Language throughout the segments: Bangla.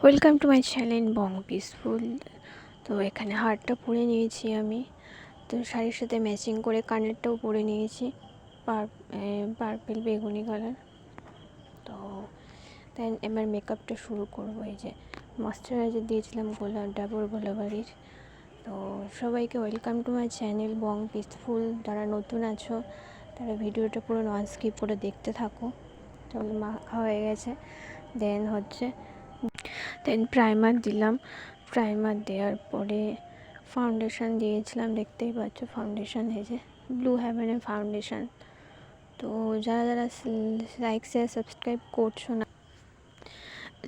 Welcome to my channel Bong peaceful. তো এখানে হারটা পরে নিয়েছি আমি, তো শাড়ির সাথে ম্যাচিং করে কানেরটাও পরে নিয়েছি পার্পেল বেগুনি কালার। তো তাই এবার মেকআপটা শুরু করবো। এই যে ময়শ্চারাইজার দিয়েছিলাম ডাবর গোলাবাড়ির। তো সবাইকে welcome to my channel Bong peaceful. যারা নতুন আছো তারা ভিডিওটা পুরো নন স্কিপ করে দেখতে থাকো। চলো, মাখা হয়ে গেছে। দেন প্রাইমার দিলাম। প্রাইমার দেওয়ার পরে ফাউন্ডেশন দিয়েছিলাম, দেখতেই পাচ্ছ ফাউন্ডেশন, এই যে ব্লু হেভেনের ফাউন্ডেশন। তো যারা যারা লাইক শেয়ার সাবস্ক্রাইব করছো না,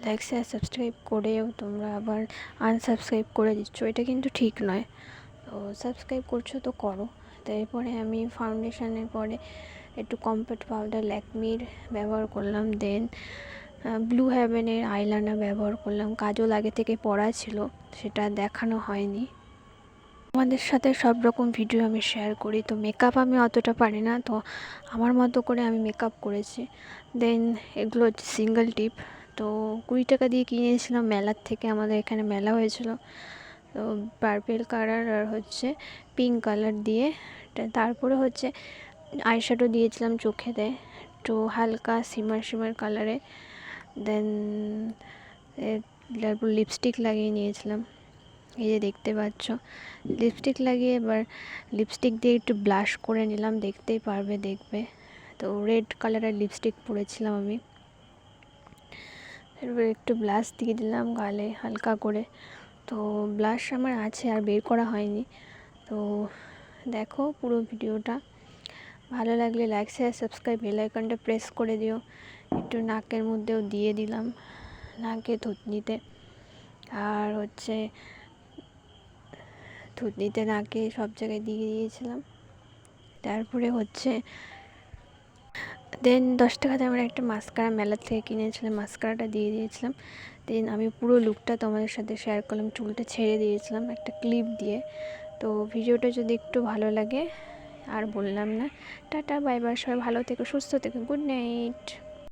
লাইক শেয়ার সাবস্ক্রাইব করেও তোমরা আবার আনসাবস্ক্রাইব করে দিচ্ছ, এটা কিন্তু ঠিক নয়। তো সাবস্ক্রাইব করছো তো করো। তো এরপরে আমি ফাউন্ডেশনের পরে একটু কম্প্যাক্ট পাউডার ল্যাকমির ব্যবহার করলাম। দেন ব্লু হেভেনের আইলাইনার ব্যবহার করলাম। কাজল আগে থেকে পরা ছিল, সেটা দেখানো হয়নি। আমাদের সাথে সব রকম ভিডিও আমি শেয়ার করি। তো মেকআপ আমি অতটা পারি না, তো আমার মতো করে আমি মেকআপ করেছি। দেন এগুলো হচ্ছে সিঙ্গেল টিপ। তো 20 টাকা দিয়ে কিনেছিলাম মেলার থেকে, আমাদের এখানে মেলা হয়েছিল। তো পার্পেল কালার আর হচ্ছে পিঙ্ক কালার দিয়ে, তারপরে হচ্ছে আইশ্যাডো দিয়েছিলাম চোখেতে, একটু হালকা সিমার কালারে। দেন তারপর লিপস্টিক লাগিয়ে নিয়েছিলাম, এই যে দেখতে পাচ্ছ। লিপস্টিক লাগিয়ে এবার লিপস্টিক দিয়ে একটু ব্লাশ করে নিলাম, দেখতেই পারবে, দেখবে। তো রেড কালারের লিপস্টিক পরেছিলাম আমি। এরপর একটু ব্লাশ দিয়ে দিলাম গালে হালকা করে। তো ব্লাশ আমার আছে, আর বের করা হয়নি। তো দেখো পুরো ভিডিওটা। ভালো লাগলে লাইক শেয়ার সাবস্ক্রাইব, বেল আইকনটা প্রেস করে দিও। একটু নাকের মধ্যেও দিয়ে দিলাম, নাকে থুতনিতে, আর হচ্ছে থুতনিতে, নাকে, সব জায়গায় দিয়ে দিয়েছিলাম। তারপরে হচ্ছে দেন 10 টাকাতে আমরা একটা মাস্কারা মেলার থেকে কিনেছিলাম, মাস্কারাটা দিয়ে দিয়েছিলাম। দেন আমি পুরো লুকটা তোমাদের সাথে শেয়ার করলাম, চুলটা ছেড়ে দিয়েছিলাম একটা ক্লিপ দিয়ে। তো ভিডিওটা যদি একটু ভালো লাগে, আর বললাম না, টাটা বাই বাই, সবাই ভালো থেকো, সুস্থ থেকো, গুড নাইট।